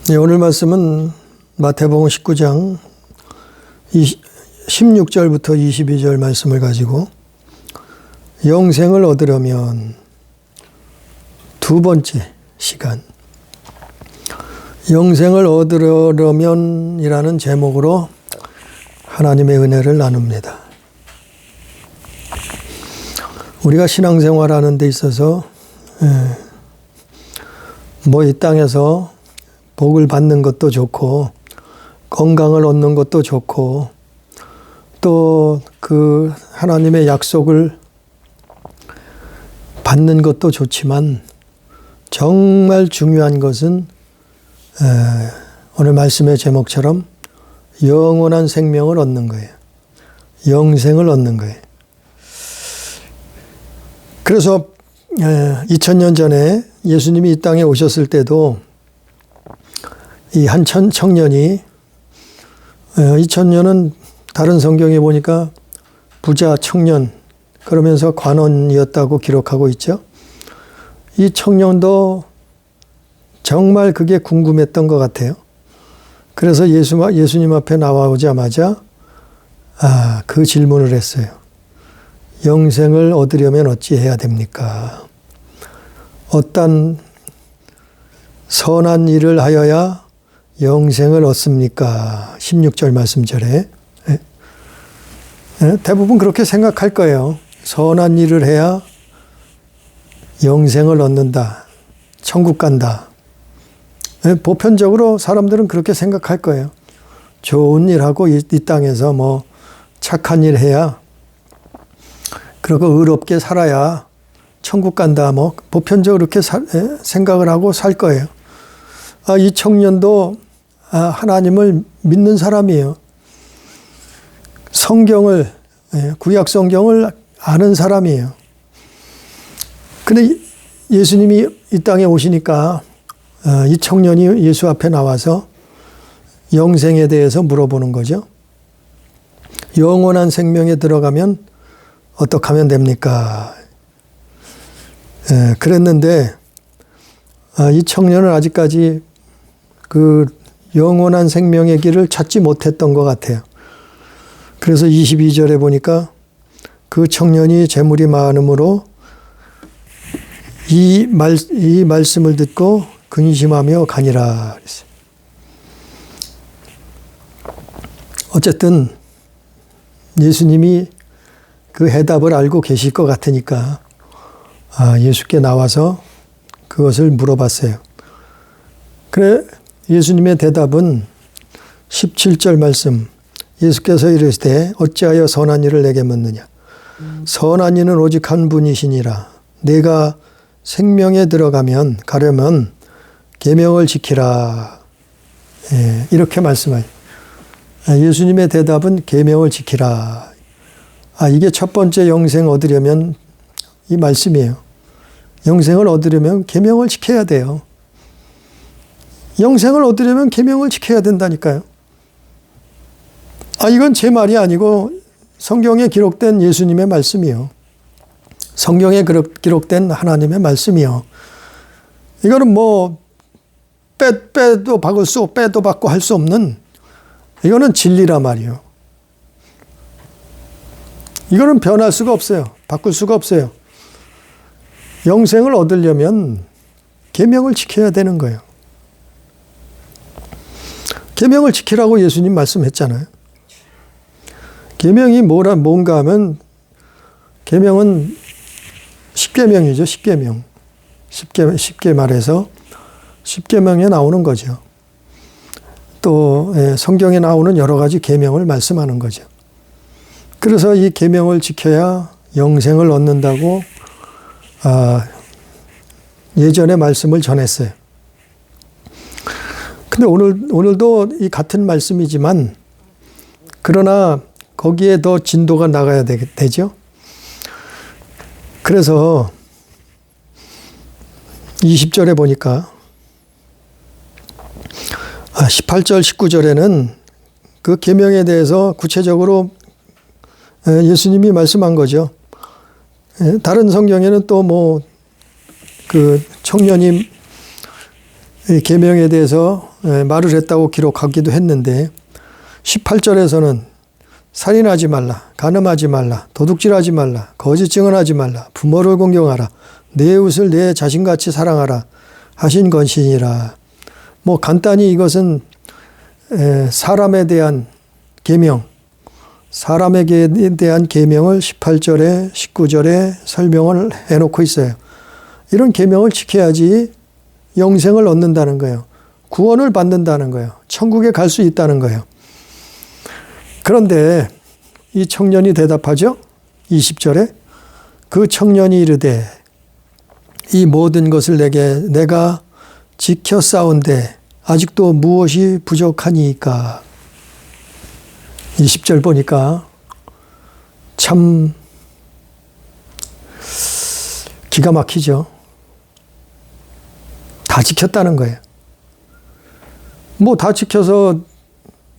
네, 오늘 말씀은 마태복음 19장 16절부터 22절 말씀을 가지고 영생을 얻으려면 두 번째 시간, 영생을 얻으려면 이라는 제목으로 하나님의 은혜를 나눕니다. 우리가 신앙생활하는 데 있어서 이 땅에서 복을 받는 것도 좋고 건강을 얻는 것도 좋고 또 그 하나님의 약속을 받는 것도 좋지만 정말 중요한 것은 오늘 말씀의 제목처럼 영원한 생명을 얻는 거예요. 영생을 얻는 거예요. 그래서 2000년 전에 예수님이 이 땅에 오셨을 때도 이 한 청년이 2000년은 다른 성경에 보니까 부자 청년 그러면서 관원이었다고 기록하고 있죠. 이 청년도 정말 그게 궁금했던 것 같아요. 그래서 예수님 앞에 나와오자마자 그 질문을 했어요. 영생을 얻으려면 어찌해야 됩니까? 어떤 선한 일을 하여야 영생을 얻습니까? 16절 말씀절에. 대부분 그렇게 생각할 거예요. 선한 일을 해야 영생을 얻는다. 천국 간다. 보편적으로 사람들은 그렇게 생각할 거예요. 좋은 일하고 이 땅에서 착한 일 해야 그리고 의롭게 살아야 천국 간다. 보편적으로 그렇게 생각을 하고 살 거예요. 이 청년도 하나님을 믿는 사람이에요. 성경을, 구약 성경을 아는 사람이에요. 근데 예수님이 이 땅에 오시니까 이 청년이 예수 앞에 나와서 영생에 대해서 물어보는 거죠. 영원한 생명에 들어가면 어떻게 하면 됩니까? 그랬는데 이 청년은 아직까지 그 영원한 생명의 길을 찾지 못했던 것 같아요. 그래서 22절에 보니까 그 청년이 재물이 많음으로 이 말씀을 듣고 근심하며 가니라 그랬어요. 어쨌든 예수님이 그 해답을 알고 계실 것 같으니까 예수께 나와서 그것을 물어봤어요. 그래 예수님의 대답은 17절 말씀, 예수께서 이르시되 어찌하여 선한 일을 내게 묻느냐. 선한 이는 오직 한 분이시니라. 내가 생명에 가려면 계명을 지키라. 이렇게 말씀하죠. 예수님의 대답은 계명을 지키라. 이게 첫 번째 영생 얻으려면 이 말씀이에요. 영생을 얻으려면 계명을 지켜야 돼요. 영생을 얻으려면 계명을 지켜야 된다니까요. 이건 제 말이 아니고 성경에 기록된 예수님의 말씀이요. 성경에 기록된 하나님의 말씀이요. 이거는 빼도 박을 수, 빼도 박고 할 수 없는 이거는 진리라 말이요. 이거는 변할 수가 없어요. 바꿀 수가 없어요. 영생을 얻으려면 계명을 지켜야 되는 거예요. 계명을 지키라고 예수님 말씀했잖아요. 계명이 뭔가 하면 계명은 십계명이죠. 십계명. 쉽게 말해서 십계명에 나오는 거죠. 또 성경에 나오는 여러 가지 계명을 말씀하는 거죠. 그래서 이 계명을 지켜야 영생을 얻는다고 예전에 말씀을 전했어요. 근데 오늘도 이 같은 말씀이지만 그러나 거기에 더 진도가 나가야 되죠. 그래서 20절에 보니까 18절 19절에는 그 계명에 대해서 구체적으로 예수님이 말씀한 거죠. 다른 성경에는 또 그 청년이 이 계명에 대해서 말을 했다고 기록하기도 했는데 18절에서는 살인하지 말라, 간음하지 말라, 도둑질하지 말라, 거짓 증언하지 말라, 부모를 공경하라, 내 이웃을 내 자신같이 사랑하라 하신 것이니라. 뭐 간단히 이것은 사람에 대한 계명, 사람에게 대한 계명을 18절에 19절에 설명을 해놓고 있어요. 이런 계명을 지켜야지 영생을 얻는다는 거예요. 구원을 받는다는 거예요. 천국에 갈 수 있다는 거예요. 그런데 이 청년이 대답하죠. 20절에 그 청년이 이르되 이 모든 것을 내가 지켜 싸운데 아직도 무엇이 부족하니까. 20절 보니까 참 기가 막히죠. 다 지켰다는 거예요. 뭐 다 지켜서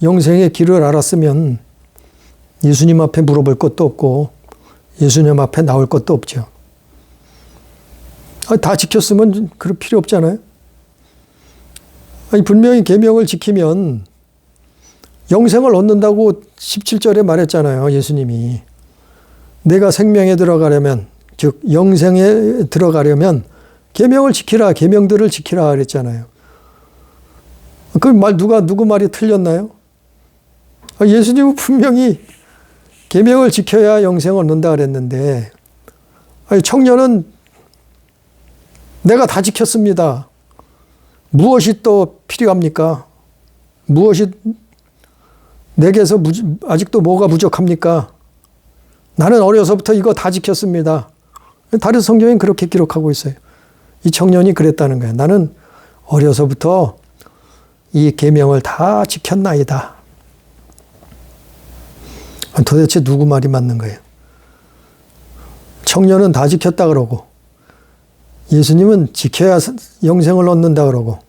영생의 길을 알았으면 예수님 앞에 물어볼 것도 없고 예수님 앞에 나올 것도 없죠. 다 지켰으면 그럴 필요 없잖아요. 아니, 분명히 계명을 지키면 영생을 얻는다고 17절에 말했잖아요. 예수님이. 내가 생명에 들어가려면, 즉 영생에 들어가려면 계명을 지키라, 계명들을 지키라 그랬잖아요. 그 말 누구 말이 틀렸나요? 예수님은 분명히 계명을 지켜야 영생을 얻는다 그랬는데, 아니, 청년은 내가 다 지켰습니다. 무엇이 또 필요합니까? 무엇이 내게서 아직도 뭐가 부족합니까? 나는 어려서부터 이거 다 지켰습니다. 다른 성경엔 그렇게 기록하고 있어요. 이 청년이 그랬다는 거예요. 나는 어려서부터 이 계명을 다 지켰나이다. 도대체 누구 말이 맞는 거예요? 청년은 다 지켰다 그러고 예수님은 지켜야 영생을 얻는다 그러고,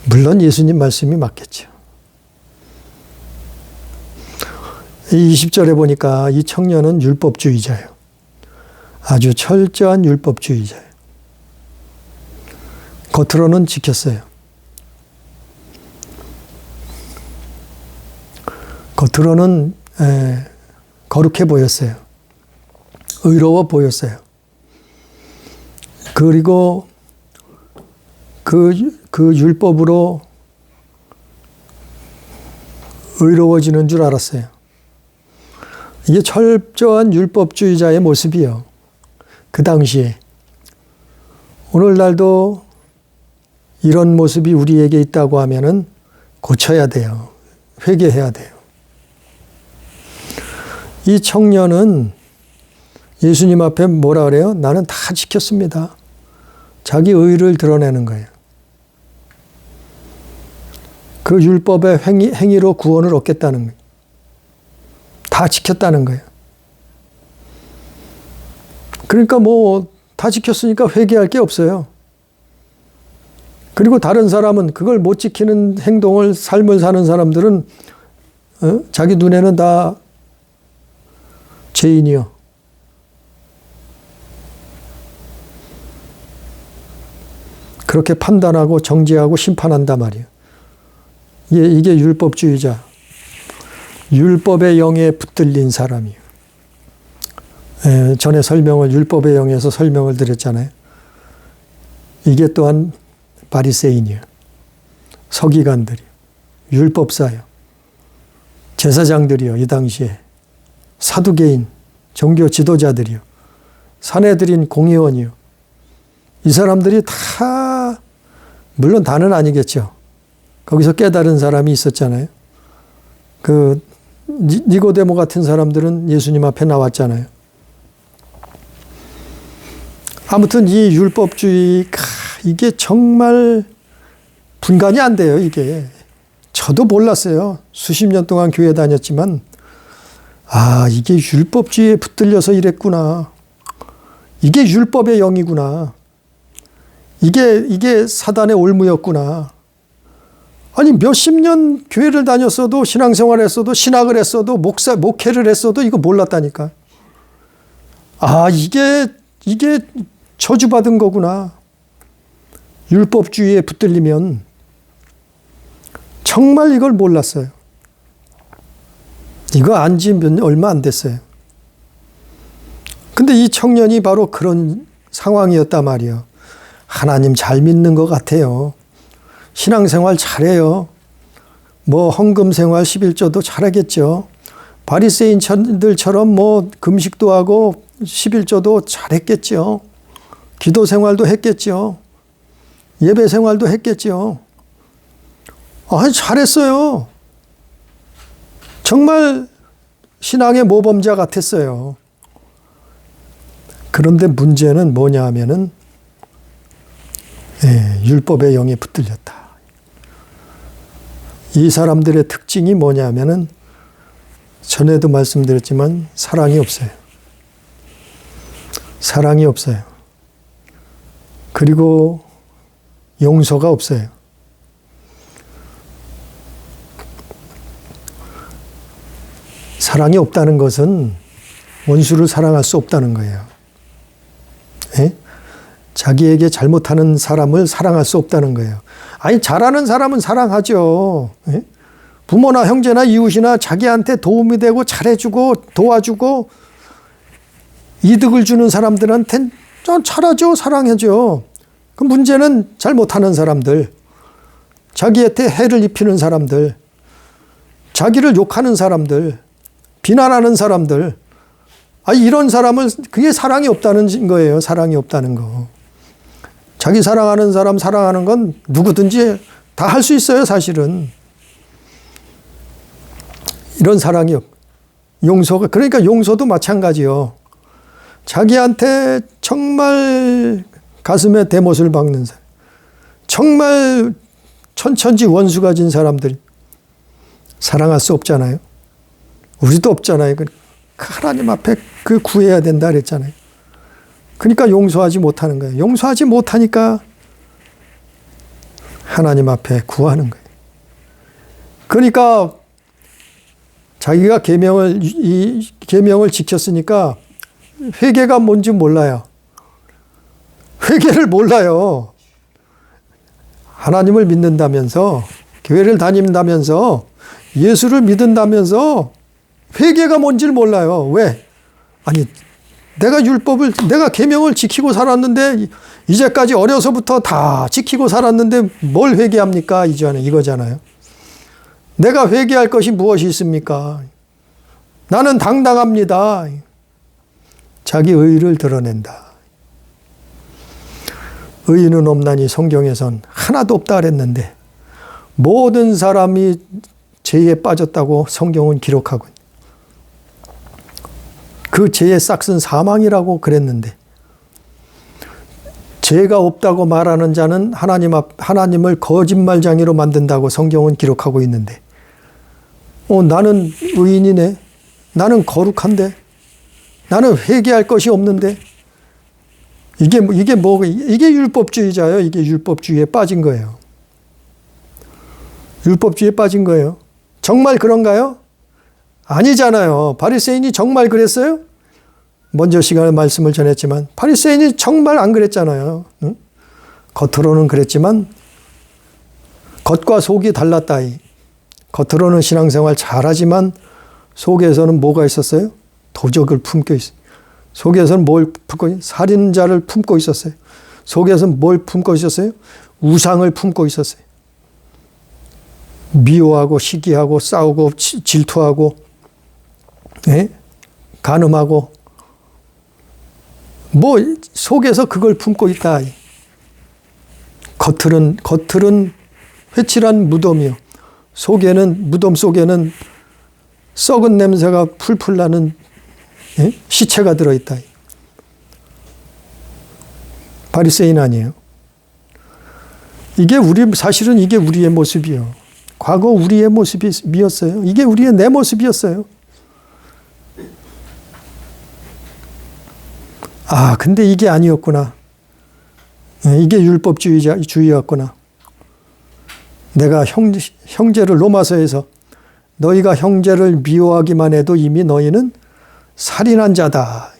물론 예수님 말씀이 맞겠죠. 20절에 보니까 이 청년은 율법주의자예요. 아주 철저한 율법주의자예요. 겉으로는 지켰어요. 겉으로는 거룩해 보였어요. 의로워 보였어요. 그리고 그 율법으로 의로워지는 줄 알았어요. 이게 철저한 율법주의자의 모습이요. 그 당시에. 오늘날도 이런 모습이 우리에게 있다고 하면은 고쳐야 돼요. 회개해야 돼요. 이 청년은 예수님 앞에 뭐라 그래요? 나는 다 지켰습니다. 자기 의를 드러내는 거예요. 그 율법의 행위로 구원을 얻겠다는 거예요. 다 지켰다는 거예요. 그러니까 뭐 다 지켰으니까 회개할 게 없어요. 그리고 다른 사람은 그걸 못 지키는 행동을, 삶을 사는 사람들은 자기 눈에는 다 죄인이요. 그렇게 판단하고 정죄하고 심판한단 말이에요. 이게 율법주의자. 율법의 영에 붙들린 사람이에요. 전에 율법의 영에서 설명을 드렸잖아요. 이게 또한 바리새인이에요. 서기관들이요. 율법사요. 제사장들이요. 이 당시에. 사두개인, 종교 지도자들이요. 사내들인 공의원이요. 이 사람들이 다, 물론 다는 아니겠죠. 거기서 깨달은 사람이 있었잖아요. 니고데모 같은 사람들은 예수님 앞에 나왔잖아요. 아무튼 이 율법주의, 이게 정말 분간이 안 돼요, 이게. 저도 몰랐어요. 수십 년 동안 교회 다녔지만, 이게 율법주의에 붙들려서 이랬구나. 이게 율법의 영이구나. 이게 사단의 올무였구나. 아니, 몇십 년 교회를 다녔어도, 신앙생활을 했어도, 신학을 했어도, 목회를 했어도 이거 몰랐다니까. 이게 저주받은 거구나. 율법주의에 붙들리면 정말 이걸 몰랐어요. 이거 안지 얼마 안 됐어요. 근데 이 청년이 바로 그런 상황이었단 말이에요. 하나님 잘 믿는 것 같아요. 신앙생활 잘해요. 뭐 헌금 생활 11조도 잘하겠죠. 바리새인들처럼 뭐 금식도 하고 11조도 잘했겠죠. 기도 생활도 했겠죠. 예배 생활도 했겠죠. 아니, 잘했어요. 정말 신앙의 모범자 같았어요. 그런데 문제는 뭐냐 하면은 율법의 영에 붙들렸다. 이 사람들의 특징이 뭐냐 하면은 전에도 말씀드렸지만 사랑이 없어요. 사랑이 없어요. 그리고 용서가 없어요. 사랑이 없다는 것은 원수를 사랑할 수 없다는 거예요. 예? 자기에게 잘못하는 사람을 사랑할 수 없다는 거예요. 아니, 잘하는 사람은 사랑하죠. 예? 부모나 형제나 이웃이나 자기한테 도움이 되고 잘해주고 도와주고 이득을 주는 사람들한테는 잘하죠. 사랑하죠. 그 문제는 잘못하는 사람들, 자기한테 해를 입히는 사람들, 자기를 욕하는 사람들, 비난하는 사람들, 이런 사람은 그게 사랑이 없다는 거예요. 사랑이 없다는 거. 자기 사랑하는 사람 사랑하는 건 누구든지 다 할 수 있어요. 사실은. 이런 사랑이 용서가, 그러니까 용서도 마찬가지요. 자기한테 정말 가슴에 대못을 박는 사람, 정말 천천지 원수가 진 사람들 사랑할 수 없잖아요. 우리도 없잖아요. 하나님 앞에 그 구해야 된다 그랬잖아요. 그러니까 용서하지 못하는 거예요. 용서하지 못하니까 하나님 앞에 구하는 거예요. 그러니까 자기가 계명을 지켰으니까 회개가 뭔지 몰라요. 회개를 몰라요. 하나님을 믿는다면서, 교회를 다닌다면서, 예수를 믿는다면서 회개가 뭔지를 몰라요. 왜? 아니, 내가 계명을 지키고 살았는데, 이제까지 어려서부터 다 지키고 살았는데 뭘 회개합니까? 이거잖아요. 내가 회개할 것이 무엇이 있습니까? 나는 당당합니다. 자기 의의를 드러낸다. 의인은 없나니 성경에선 하나도 없다 그랬는데 모든 사람이 죄에 빠졌다고 성경은 기록하고 그 죄의 싹은 사망이라고 그랬는데 죄가 없다고 말하는 자는 하나님을 거짓말쟁이로 만든다고 성경은 기록하고 있는데 나는 의인이네. 나는 거룩한데. 나는 회개할 것이 없는데. 이게 율법주의자예요. 이게 율법주의에 빠진 거예요. 율법주의에 빠진 거예요. 정말 그런가요? 아니잖아요. 바리새인이 정말 그랬어요? 먼저 시간에 말씀을 전했지만 바리새인이 정말 안 그랬잖아요. 응? 겉으로는 그랬지만 겉과 속이 달랐다. 겉으로는 신앙생활 잘하지만 속에서는 뭐가 있었어요? 도적을 품고 있어요. 속에서는 뭘 품고 있어요? 살인자를 품고 있었어요. 속에서는 뭘 품고 있었어요? 우상을 품고 있었어요. 미워하고 시기하고 싸우고 질투하고 간음하고 속에서 그걸 품고 있다. 겉을은 회칠한 무덤이요. 무덤 속에는 썩은 냄새가 풀풀 나는 시체가 들어있다. 바리새인 아니에요. 사실은 이게 우리의 모습이요. 과거 우리의 모습이었어요. 이게 내 모습이었어요. 근데 이게 아니었구나. 이게 율법주의였구나. 내가 형제를 로마서에서 너희가 형제를 미워하기만 해도 이미 너희는 살인한 자다.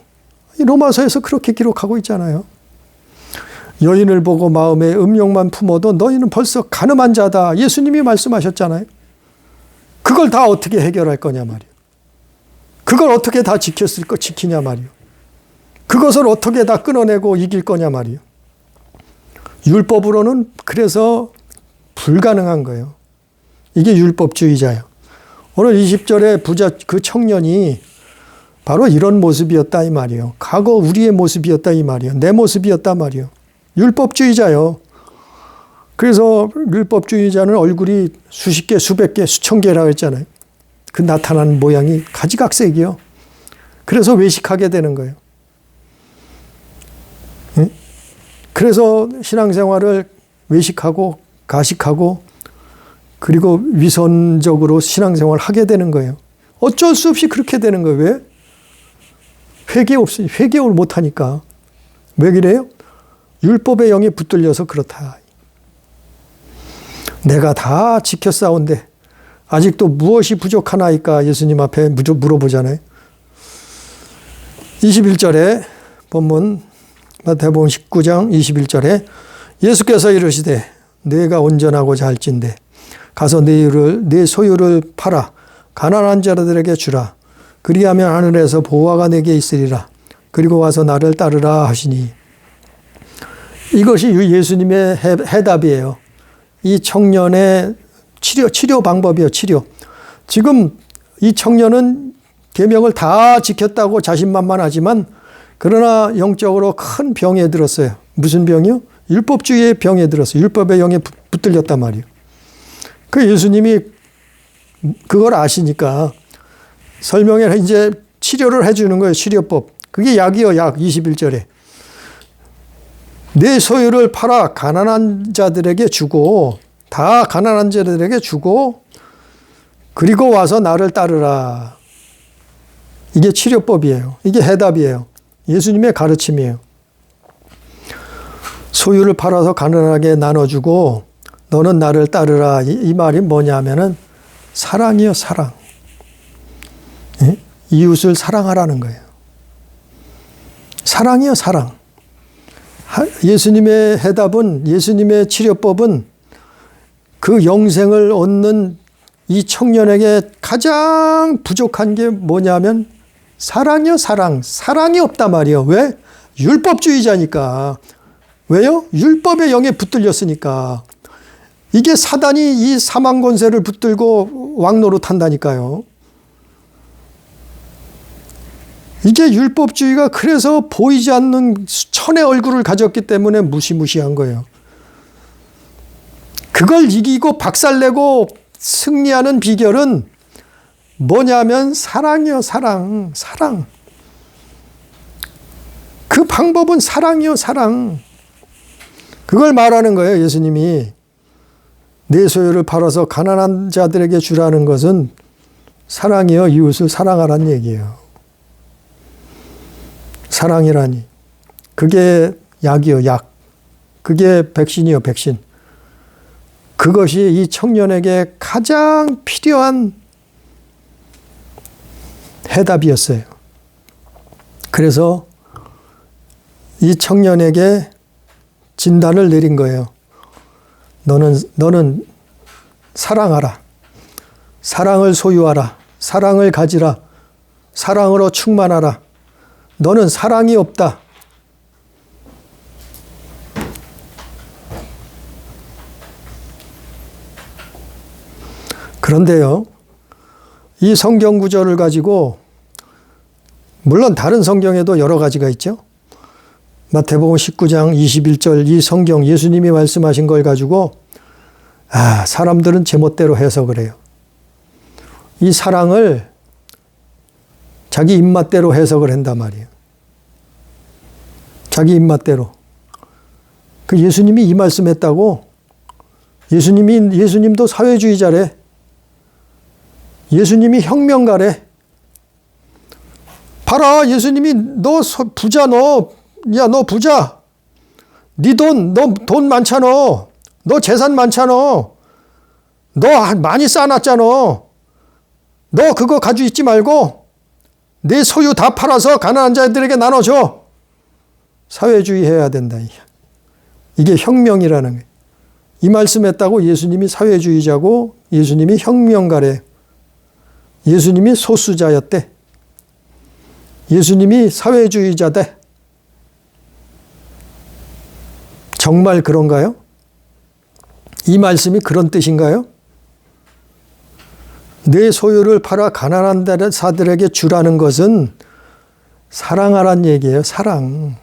로마서에서 그렇게 기록하고 있잖아요. 여인을 보고 마음에 음욕만 품어도 너희는 벌써 간음한 자다. 예수님이 말씀하셨잖아요. 그걸 다 어떻게 해결할 거냐 말이에요. 그걸 어떻게 다 지키냐 말이에요. 그것을 어떻게 다 끊어내고 이길 거냐 말이에요. 율법으로는 그래서 불가능한 거예요. 이게 율법주의자예요. 오늘 20절에 부자 그 청년이 바로 이런 모습이었다 이 말이에요. 과거 우리의 모습이었다 이 말이에요. 내 모습이었다 말이에요. 율법주의자요. 그래서 율법주의자는 얼굴이 수십 개, 수백 개, 수천 개라고 했잖아요. 그 나타나는 모양이 가지각색이요. 그래서 외식하게 되는 거예요. 응? 그래서 신앙생활을 외식하고 가식하고 그리고 위선적으로 신앙생활을 하게 되는 거예요. 어쩔 수 없이 그렇게 되는 거예요. 왜? 회개를 못하니까. 왜 그래요? 율법의 영에 붙들려서 그렇다. 내가 다 지켰사온데 아직도 무엇이 부족하나이까 예수님 앞에 물어보잖아요. 21절에 본문 마태복음 19장 21절에 예수께서 이르시되 내가 온전하고자 할진대 가서 내 소유를 팔아 가난한 자들에게 주라. 그리하면 하늘에서 보화가 내게 있으리라. 그리고 와서 나를 따르라 하시니. 이것이 예수님의 해답이에요. 이 청년의 치료 방법이에요. 치료. 지금 이 청년은 계명을 다 지켰다고 자신만만하지만 그러나 영적으로 큰 병에 들었어요. 무슨 병이요? 율법주의의 병에 들었어요. 율법의 영에 붙들렸단 말이에요. 그 예수님이 그걸 아시니까 설명에 이제 치료를 해주는 거예요. 치료법. 그게 약이요. 약 21절에. 내 소유를 팔아 가난한 자들에게 주고 다 가난한 자들에게 주고 그리고 와서 나를 따르라. 이게 치료법이에요. 이게 해답이에요. 예수님의 가르침이에요. 소유를 팔아서 가난하게 나눠주고 너는 나를 따르라. 이 말이 뭐냐면은 사랑이요, 사랑. 예? 이웃을 사랑하라는 거예요. 사랑이요, 사랑. 예수님의 해답은, 예수님의 치료법은 그 영생을 얻는 이 청년에게 가장 부족한 게 뭐냐면 사랑이요, 사랑. 사랑이 없단 말이에요. 왜? 율법주의자니까. 왜요? 율법의 영에 붙들렸으니까. 이게 사단이 이 사망 권세를 붙들고 왕노릇한다니까요. 이게 율법주의가 그래서 보이지 않는 천의 얼굴을 가졌기 때문에 무시무시한 거예요. 그걸 이기고 박살내고 승리하는 비결은 뭐냐면 사랑이요, 사랑. 사랑. 그 방법은 사랑이요, 사랑. 그걸 말하는 거예요, 예수님이. 내 소유를 팔아서 가난한 자들에게 주라는 것은 사랑이요, 이웃을 사랑하라는 얘기예요. 사랑이라니. 그게 약이요, 약. 그게 백신이요, 백신. 그것이 이 청년에게 가장 필요한 해답이었어요. 그래서 이 청년에게 진단을 내린 거예요. 너는 사랑하라. 사랑을 소유하라. 사랑을 가지라. 사랑으로 충만하라. 너는 사랑이 없다. 그런데요, 이 성경 구절을 가지고 물론 다른 성경에도 여러 가지가 있죠. 마태복음 19장 21절 이 성경 예수님이 말씀하신 걸 가지고 사람들은 제멋대로 해석을 해요. 이 사랑을 자기 입맛대로 해석을 한단 말이에요. 자기 입맛대로. 그 예수님이 이 말씀했다고. 예수님도 사회주의자래. 예수님이 혁명가래. 봐라, 예수님이 너 부자 너 부자. 네 너 돈 많잖아. 너 재산 많잖아. 너 많이 쌓아놨잖아. 너 그거 가지고 있지 말고 내 소유 다 팔아서 가난한 자들에게 나눠줘. 사회주의 해야 된다. 이게 혁명이라는 거예요. 이 말씀했다고 예수님이 사회주의자고 예수님이 혁명가래. 예수님이 소수자였대. 예수님이 사회주의자대. 정말 그런가요? 이 말씀이 그런 뜻인가요? 내 소유를 팔아 가난한 자들에게 주라는 것은 사랑하란 얘기예요. 사랑.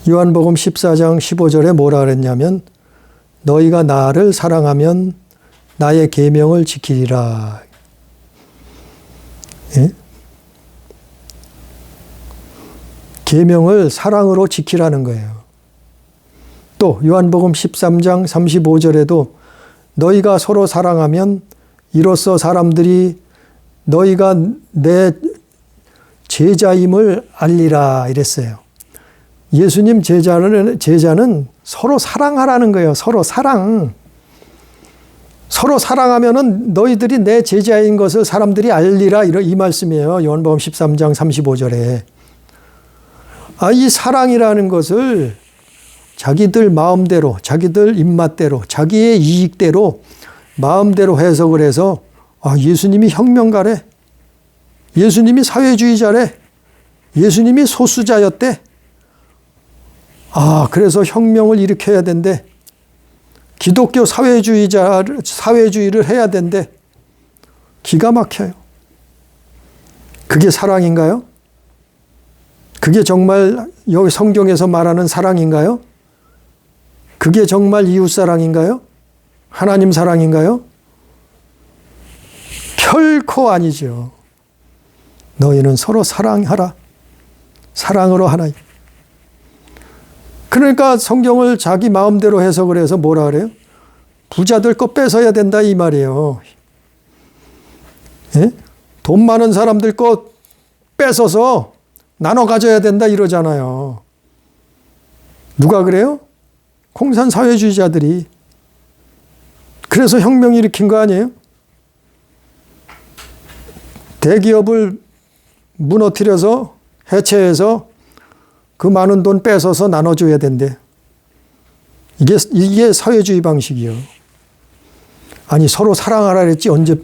요한복음 14장 15절에 뭐라 그랬냐면 너희가 나를 사랑하면 나의 계명을 지키리라. 예? 계명을 사랑으로 지키라는 거예요. 또 요한복음 13장 35절에도 너희가 서로 사랑하면 이로써 사람들이 너희가 내 제자임을 알리라 이랬어요. 예수님 제자는 서로 사랑하라는 거예요. 서로 사랑. 서로 사랑하면은 너희들이 내 제자인 것을 사람들이 알리라 이 말씀이에요. 요한복음 13장 35절에. 이 사랑이라는 것을 자기들 마음대로, 자기들 입맛대로, 자기의 이익대로 마음대로 해석을 해서 예수님이 혁명가래. 예수님이 사회주의자래. 예수님이 소수자였대. 그래서 혁명을 일으켜야 된대. 기독교 사회주의를 해야 된대. 기가 막혀요. 그게 사랑인가요? 그게 정말 여기 성경에서 말하는 사랑인가요? 그게 정말 이웃사랑인가요? 하나님 사랑인가요? 결코 아니죠. 너희는 서로 사랑하라. 사랑으로 하나. 그러니까 성경을 자기 마음대로 해석을 해서 뭐라 그래요? 부자들 거 뺏어야 된다 이 말이에요. 예? 돈 많은 사람들 거 뺏어서 나눠 가져야 된다 이러잖아요. 누가 그래요? 공산 사회주의자들이. 그래서 혁명 일으킨 거 아니에요? 대기업을 무너뜨려서 해체해서 그 많은 돈 뺏어서 나눠줘야 된대. 이게 사회주의 방식이요. 아니 서로 사랑하라 그랬지 언제.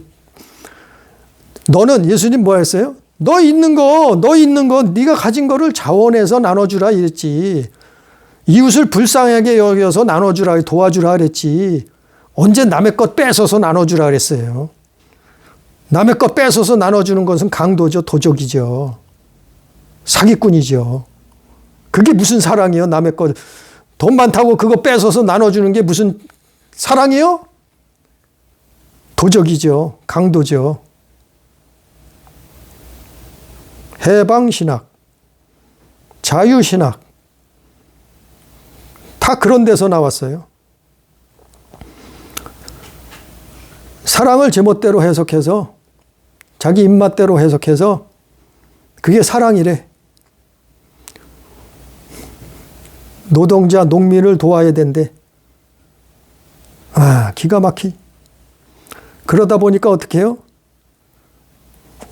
너는 예수님 뭐 했어요? 너 있는 거 네가 가진 거를 자원해서 나눠주라 이랬지. 이웃을 불쌍하게 여겨서 나눠주라 도와주라 그랬지. 언제 남의 것 뺏어서 나눠주라 그랬어요. 남의 것 뺏어서 나눠주는 것은 강도죠. 도적이죠. 사기꾼이죠. 그게 무슨 사랑이에요? 남의 것 돈 많다고 그거 뺏어서 나눠주는 게 무슨 사랑이에요? 도적이죠. 강도죠. 해방신학, 자유신학 다 그런 데서 나왔어요. 사랑을 제멋대로 해석해서 자기 입맛대로 해석해서 그게 사랑이래. 노동자, 농민을 도와야 된대. 기가 막히. 그러다 보니까 어떻게 해요?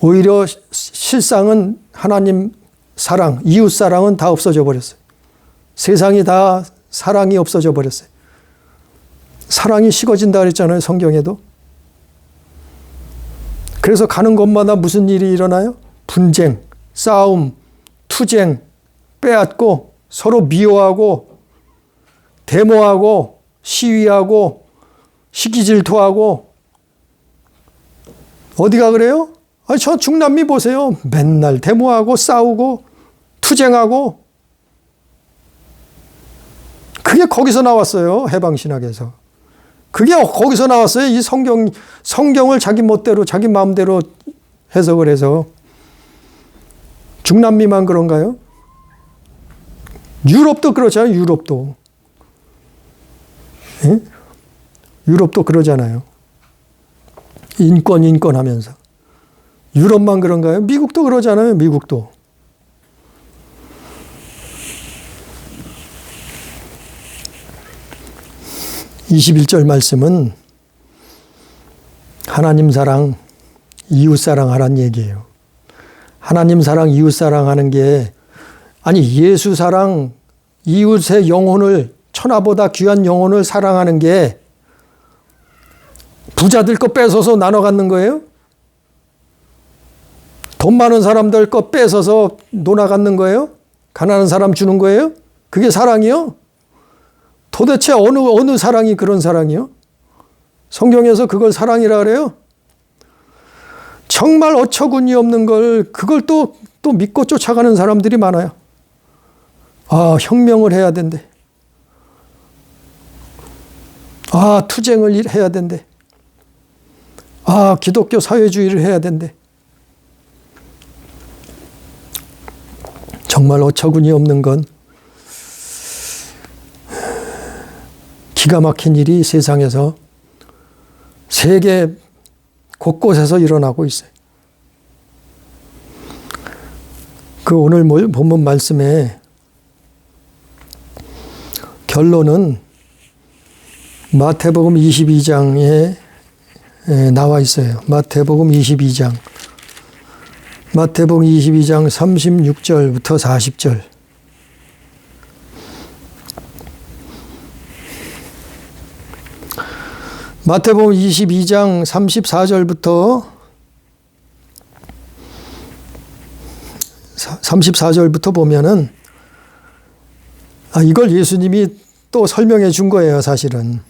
오히려 실상은 하나님 사랑, 이웃 사랑은 다 없어져 버렸어요. 세상이 다 사랑이 없어져 버렸어요. 사랑이 식어진다 그랬잖아요, 성경에도. 그래서 가는 곳마다 무슨 일이 일어나요? 분쟁, 싸움, 투쟁, 빼앗고 서로 미워하고 데모하고 시위하고 시기질투하고. 어디가 그래요? 저 중남미 보세요. 맨날 데모하고 싸우고 투쟁하고. 그게 거기서 나왔어요. 해방신학에서. 그게 거기서 나왔어요. 이 성경을 자기 멋대로 자기 마음대로 해석을 해서. 중남미만 그런가요? 유럽도 그렇잖아요. 유럽도. 예? 유럽도 그러잖아요. 인권 하면서. 유럽만 그런가요? 미국도 그러잖아요. 미국도. (21절) 말씀은 하나님 사랑, 이웃 사랑하란 얘기예요. 하나님 사랑, 이웃 사랑하는 게 예수 사랑, 이웃의 영혼을, 천하보다 귀한 영혼을 사랑하는 게 부자들 거 뺏어서 나눠 갖는 거예요? 돈 많은 사람들 거 뺏어서 놀아 갖는 거예요? 가난한 사람 주는 거예요? 그게 사랑이요? 도대체 어느 사랑이 그런 사랑이요? 성경에서 그걸 사랑이라 그래요? 정말 어처구니 없는 걸 그걸 또 믿고 쫓아가는 사람들이 많아요. 아, 혁명을 해야 된대. 아, 투쟁을 해야 된대. 아, 기독교 사회주의를 해야 된대. 정말 어처구니 없는 건 기가 막힌 일이 세상에서 세계 곳곳에서 일어나고 있어요. 그 오늘 본문 말씀에 결론은 마태복음 22장에 나와 있어요. 마태복음 22장. 마태복음 22장 36절부터 40절. 마태복음 22장 34절부터 34절부터 보면은 이걸 예수님이 또 설명해 준 거예요, 사실은.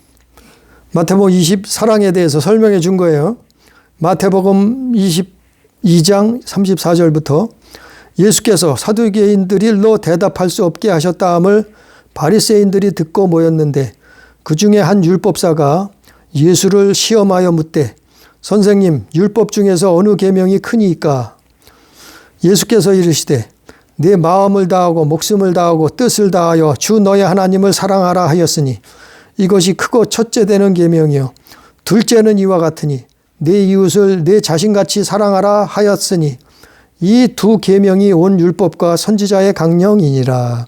마태복음 사랑에 대해서 설명해 준 거예요. 마태복음 22장 34절부터 예수께서 사두개인들이 일로 대답할 수 없게 하셨다 함을 바리새인들이 듣고 모였는데 그 중에 한 율법사가 예수를 시험하여 묻되 선생님, 율법 중에서 어느 계명이 크니이까? 예수께서 이르시되 내 마음을 다하고 목숨을 다하고 뜻을 다하여 주 너의 하나님을 사랑하라 하였으니 이것이 크고 첫째 되는 계명이요 둘째는 이와 같으니 내 이웃을 내 자신같이 사랑하라 하였으니 이 두 계명이 온 율법과 선지자의 강령이니라.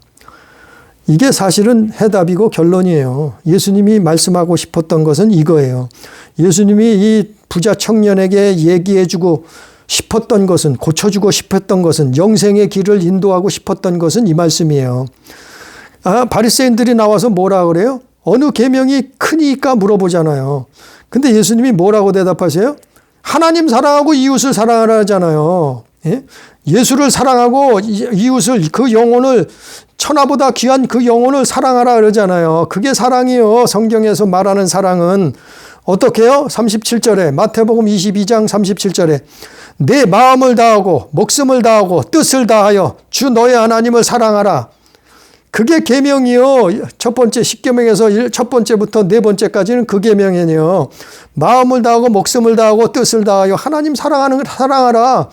이게 사실은 해답이고 결론이에요. 예수님이 말씀하고 싶었던 것은 이거예요. 예수님이 이 부자 청년에게 얘기해주고 싶었던 것은, 고쳐주고 싶었던 것은, 영생의 길을 인도하고 싶었던 것은 이 말씀이에요. 바리새인들이 나와서 뭐라 그래요? 어느 계명이 크니까 물어보잖아요. 근데 예수님이 뭐라고 대답하세요? 하나님 사랑하고 이웃을 사랑하라 하잖아요. 예? 예수를 사랑하고 이웃을, 그 영혼을, 천하보다 귀한 그 영혼을 사랑하라 그러잖아요. 그게 사랑이요. 성경에서 말하는 사랑은 어떻게 해요? 37절에, 마태복음 22장 37절에 내 마음을 다하고 목숨을 다하고 뜻을 다하여 주 너의 하나님을 사랑하라. 그게 계명이요. 첫 번째 10계명에서 첫 번째부터 네 번째까지는 그 계명이에요. 마음을 다하고 목숨을 다하고 뜻을 다하여 하나님 사랑하는 걸 사랑하라.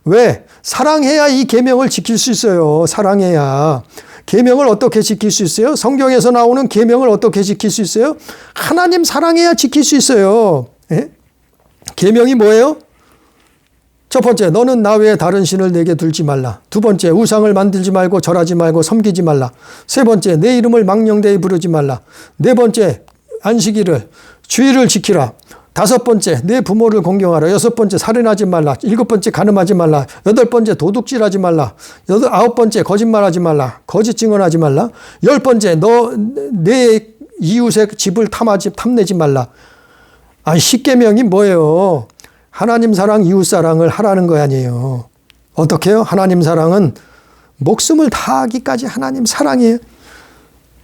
왜? 사랑해야 이 계명을 지킬 수 있어요. 사랑해야. 계명을 어떻게 지킬 수 있어요? 성경에서 나오는 계명을 어떻게 지킬 수 있어요? 하나님 사랑해야 지킬 수 있어요. 예? 계명이 뭐예요? 첫 번째, 너는 나 외에 다른 신을 내게 둘지 말라. 두 번째, 우상을 만들지 말고 절하지 말고 섬기지 말라. 세 번째, 내 이름을 망령되이 부르지 말라. 네 번째, 안식일을, 주일을 지키라. 다섯 번째, 내 부모를 공경하라. 여섯 번째, 살인하지 말라. 일곱 번째, 간음하지 말라. 여덟 번째, 도둑질하지 말라. 아홉 번째, 거짓말하지 말라. 거짓 증언하지 말라. 열 번째, 내 이웃의 집을 탐내지 말라. 십계명이 뭐예요? 하나님 사랑, 이웃 사랑을 하라는 거 아니에요. 어떻게 해요? 하나님 사랑은 목숨을 다하기까지 하나님 사랑이에요.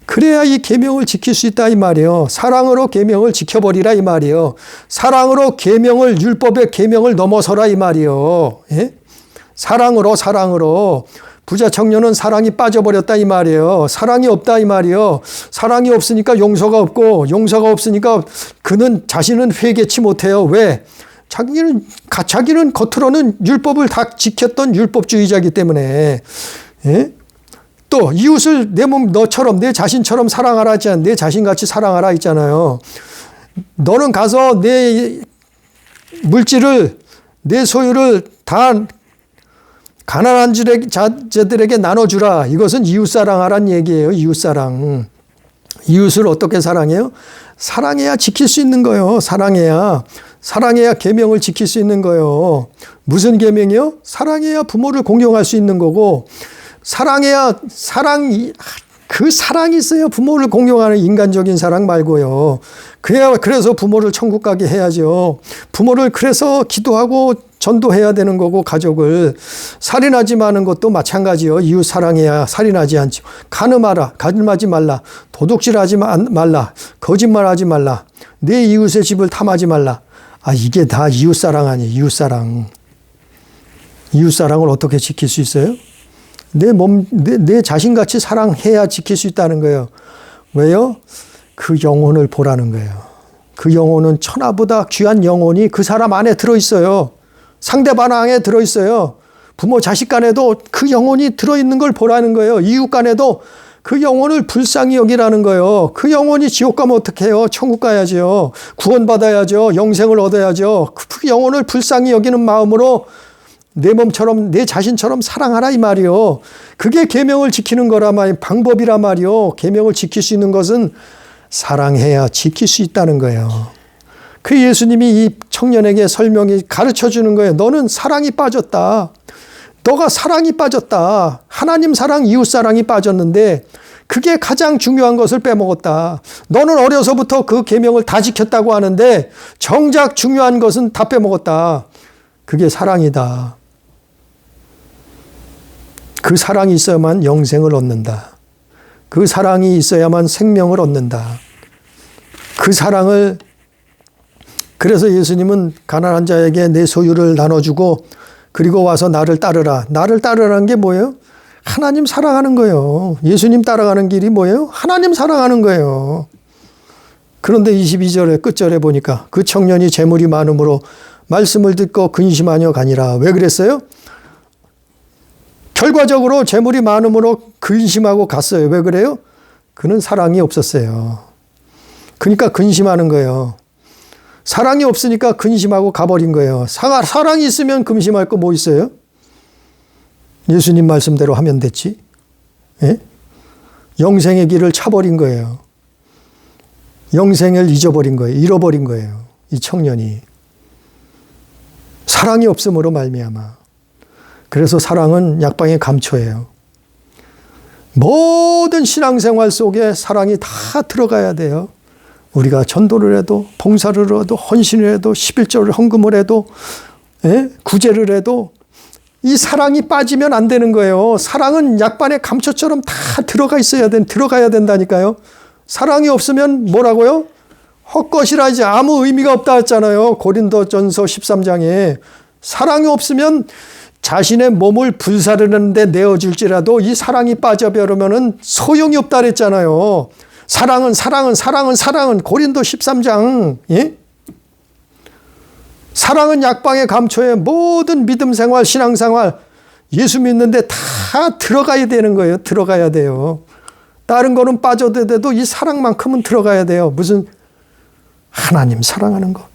그래야 이 계명을 지킬 수 있다 이 말이에요. 사랑으로 계명을 지켜버리라 이 말이에요. 사랑으로 계명을, 율법의 계명을 넘어서라 이 말이에요. 예? 사랑으로. 부자 청년은 사랑이 빠져버렸다 이 말이에요. 사랑이 없다 이 말이에요. 사랑이 없으니까 용서가 없고, 용서가 없으니까 그는 자신은 회개치 못해요. 왜? 자기는 겉으로는 율법을 다 지켰던 율법주의자이기 때문에. 예? 또 이웃을 내 몸 너처럼, 내 자신처럼 사랑하라 했잖아요. 내 자신같이 사랑하라 했잖아요. 너는 가서 내 물질을, 내 소유를 다 가난한 자들에게 나눠주라. 이것은 이웃사랑하란 얘기예요. 이웃사랑. 이웃을 어떻게 사랑해요? 사랑해야 지킬 수 있는 거예요. 사랑해야 계명을 지킬 수 있는 거예요. 무슨 계명이요? 사랑해야 부모를 공경할 수 있는 거고, 사랑해야 그 사랑이 있어요. 부모를 공경하는 인간적인 사랑 말고요. 그래서 부모를 천국 가게 해야죠. 부모를 그래서 기도하고 전도해야 되는 거고, 가족을. 살인하지 마는 것도 마찬가지요. 이웃 사랑해야 살인하지 않죠. 가늠하지 말라. 도둑질하지 말라. 거짓말하지 말라. 내 이웃의 집을 탐하지 말라. 이게 다 이웃 사랑 아니에요. 이웃 사랑. 이웃 사랑을 어떻게 지킬 수 있어요? 내 자신같이 사랑해야 지킬 수 있다는 거예요. 왜요? 그 영혼을 보라는 거예요. 그 영혼은 천하보다 귀한 영혼이 그 사람 안에 들어있어요. 상대방 안에 들어있어요. 부모 자식 간에도 그 영혼이 들어있는 걸 보라는 거예요. 이웃 간에도 그 영혼을 불쌍히 여기라는 거예요. 그 영혼이 지옥 가면 어떡해요? 천국 가야죠. 구원받아야죠. 영생을 얻어야죠. 그 영혼을 불쌍히 여기는 마음으로 내 몸처럼, 내 자신처럼 사랑하라 이 말이요. 그게 계명을 지키는 거라 말이요. 방법이라 말이요. 계명을 지킬 수 있는 것은 사랑해야 지킬 수 있다는 거예요. 그 예수님이 이 청년에게 가르쳐 주는 거예요. 너는 사랑이 빠졌다. 너가 사랑이 빠졌다. 하나님 사랑, 이웃 사랑이 빠졌는데 그게 가장 중요한 것을 빼먹었다. 너는 어려서부터 그 계명을 다 지켰다고 하는데 정작 중요한 것은 다 빼먹었다. 그게 사랑이다. 그 사랑이 있어야만 영생을 얻는다. 그 사랑이 있어야만 생명을 얻는다. 그 사랑을, 그래서 예수님은 가난한 자에게 내 소유를 나눠주고 그리고 와서 나를 따르라. 나를 따르라는 게 뭐예요? 하나님 사랑하는 거예요. 예수님 따라가는 길이 뭐예요? 하나님 사랑하는 거예요. 그런데 22절에 끝절에 보니까 그 청년이 재물이 많음으로 말씀을 듣고 근심하여 가니라. 왜 그랬어요? 결과적으로 재물이 많음으로 근심하고 갔어요. 왜 그래요? 그는 사랑이 없었어요. 그러니까 근심하는 거예요. 사랑이 없으니까 근심하고 가버린 거예요. 사랑이 있으면 근심할 거 뭐 있어요? 예수님 말씀대로 하면 됐지. 예? 영생의 길을 차버린 거예요. 영생을 잊어버린 거예요. 잃어버린 거예요. 이 청년이. 사랑이 없음으로 말미암아. 그래서 사랑은 약방의 감초예요. 모든 신앙생활 속에 사랑이 다 들어가야 돼요. 우리가 전도를 해도, 봉사를 해도, 헌신을 해도, 11조를 헌금을 해도, 구제를 해도 이 사랑이 빠지면 안 되는 거예요. 사랑은 약반의 감초처럼 다 들어가야 된다니까요. 사랑이 없으면 뭐라고요? 헛것이라지 아무 의미가 없다 했잖아요. 고린도전서 13장에. 사랑이 없으면 자신의 몸을 불사르는데 내어줄지라도 이 사랑이 빠져버리면 소용이 없다 그랬잖아요. 사랑은 고린도 13장. 예? 사랑은 약방의 감초에 모든 믿음 생활, 신앙 생활, 예수 믿는데 다 들어가야 되는 거예요. 들어가야 돼요. 다른 거는 빠져도 돼도 이 사랑만큼은 들어가야 돼요. 무슨 하나님 사랑하는 거,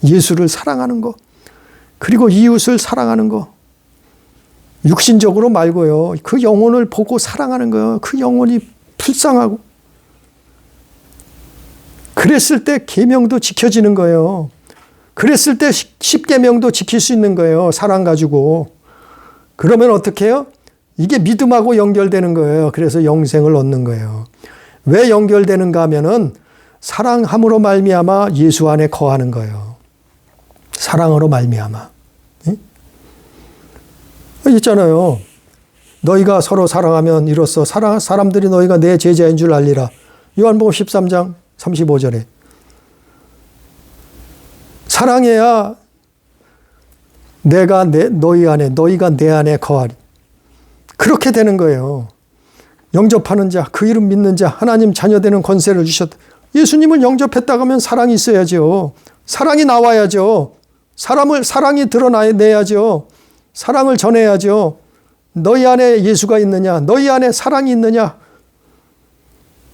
예수를 사랑하는 거, 그리고 이웃을 사랑하는 거. 육신적으로 말고요. 그 영혼을 보고 사랑하는 거예요. 그 영혼이 불쌍하고. 그랬을 때 계명도 지켜지는 거예요. 그랬을 때 10계명도 지킬 수 있는 거예요. 사랑 가지고. 그러면 어떻게 해요? 이게 믿음하고 연결되는 거예요. 그래서 영생을 얻는 거예요. 왜 연결되는가 하면은 사랑함으로 말미암아 예수 안에 거하는 거예요. 사랑으로 말미암아. 있잖아요. 너희가 서로 사랑하면 이로써 사람들이 너희가 내 제자인 줄 알리라. 요한복음 13장 35절에. 사랑해야 내가 너희 안에, 너희가 내 안에 거하리. 그렇게 되는 거예요. 영접하는 자, 그 이름 믿는 자, 하나님 자녀되는 권세를 주셨다. 예수님을 영접했다고 하면 사랑이 있어야죠. 사랑이 나와야죠. 사랑이 드러내야죠. 사랑을 전해야죠. 너희 안에 예수가 있느냐? 너희 안에 사랑이 있느냐?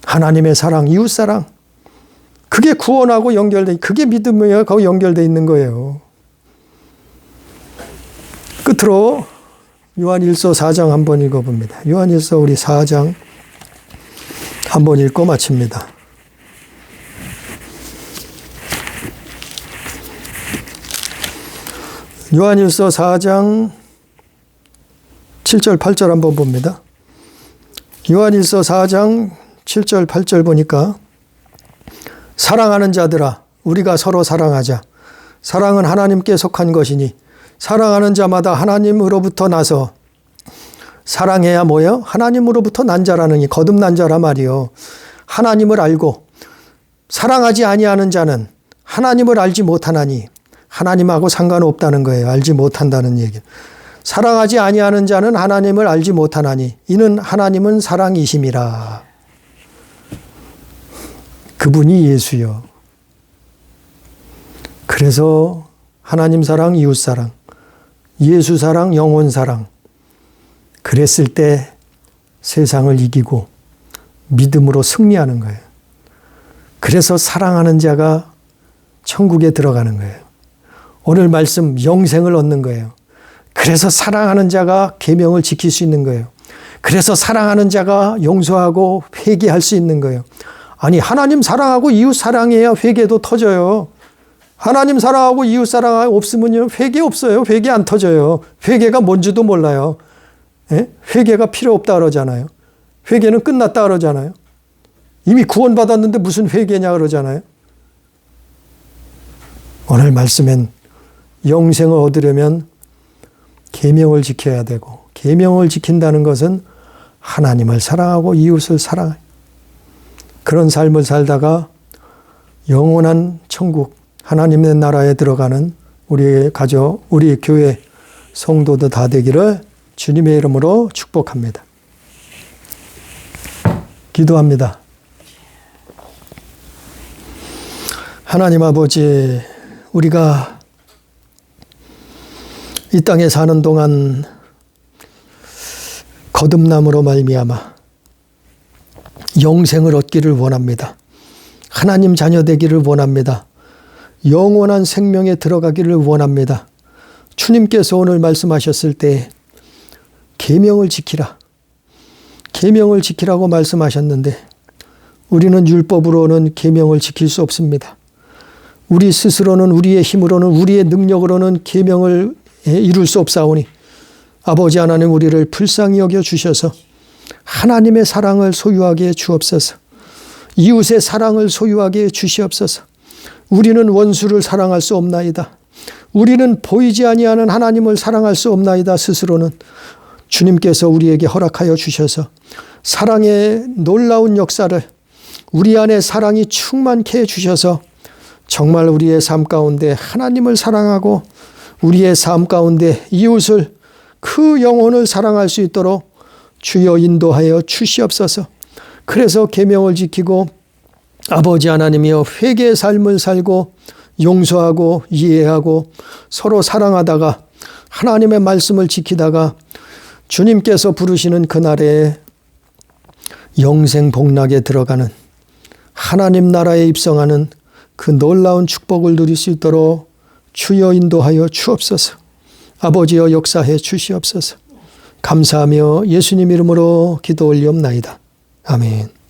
하나님의 사랑, 이웃 사랑. 그게 구원하고 그게 믿음이에요. 거기 연결되어 있는 거예요. 끝으로 요한일서 4장 한번 읽어봅니다. 요한일서 우리 4장 한번 읽고 마칩니다. 요한일서 4장 7절 8절 한번 봅니다. 요한일서 4장 7절 8절 보니까 사랑하는 자들아 우리가 서로 사랑하자. 사랑은 하나님께 속한 것이니 사랑하는 자마다 하나님으로부터 나서 사랑해야 뭐예요? 하나님으로부터 난 자라느니 거듭난 자라 말이요. 하나님을 알고 사랑하지 아니하는 자는 하나님을 알지 못하나니 하나님하고 상관없다는 거예요. 알지 못한다는 얘기. 사랑하지 아니하는 자는 하나님을 알지 못하나니 이는 하나님은 사랑이심이라. 그분이 예수요. 그래서 하나님 사랑, 이웃 사랑, 예수 사랑, 영혼 사랑. 그랬을 때 세상을 이기고 믿음으로 승리하는 거예요. 그래서 사랑하는 자가 천국에 들어가는 거예요. 오늘 말씀 영생을 얻는 거예요. 그래서 사랑하는 자가 계명을 지킬 수 있는 거예요. 그래서 사랑하는 자가 용서하고 회개할 수 있는 거예요. 아니 하나님 사랑하고 이웃 사랑해야 회개도 터져요. 하나님 사랑하고 이웃 사랑 없으면요 회개 없어요. 회개 안 터져요. 회개가 뭔지도 몰라요. 예? 회개가 필요 없다 그러잖아요. 회개는 끝났다 그러잖아요. 이미 구원받았는데 무슨 회개냐 그러잖아요. 오늘 말씀엔 영생을 얻으려면 계명을 지켜야 되고 계명을 지킨다는 것은 하나님을 사랑하고 이웃을 사랑해요. 그런 삶을 살다가 영원한 천국 하나님의 나라에 들어가는 우리의 가족, 우리 교회 성도들 다 되기를 주님의 이름으로 축복합니다. 기도합니다. 하나님 아버지, 우리가 이 땅에 사는 동안 거듭남으로 말미암아 영생을 얻기를 원합니다. 하나님 자녀 되기를 원합니다. 영원한 생명에 들어가기를 원합니다. 주님께서 오늘 말씀하셨을 때 계명을 지키라. 계명을 지키라고 말씀하셨는데 우리는 율법으로는 계명을 지킬 수 없습니다. 우리 스스로는 우리의 힘으로는 우리의 능력으로는 계명을 이룰 수 없사오니 아버지 하나님 우리를 불쌍히 여겨 주셔서 하나님의 사랑을 소유하게 해 주옵소서. 이웃의 사랑을 소유하게 해 주시옵소서. 우리는 원수를 사랑할 수 없나이다. 우리는 보이지 아니하는 하나님을 사랑할 수 없나이다. 스스로는 주님께서 우리에게 허락하여 주셔서 사랑의 놀라운 역사를 우리 안에 사랑이 충만케 해 주셔서 정말 우리의 삶 가운데 하나님을 사랑하고 우리의 삶 가운데 이웃을 그 영혼을 사랑할 수 있도록 주여 인도하여 주시옵소서. 그래서 계명을 지키고 아버지 하나님이여 회개의 삶을 살고 용서하고 이해하고 서로 사랑하다가 하나님의 말씀을 지키다가 주님께서 부르시는 그날에 영생 복락에 들어가는 하나님 나라에 입성하는 그 놀라운 축복을 누릴 수 있도록 주여 인도하여 주옵소서. 아버지여 역사해 주시옵소서. 감사하며 예수님 이름으로 기도 올리옵나이다. 아멘.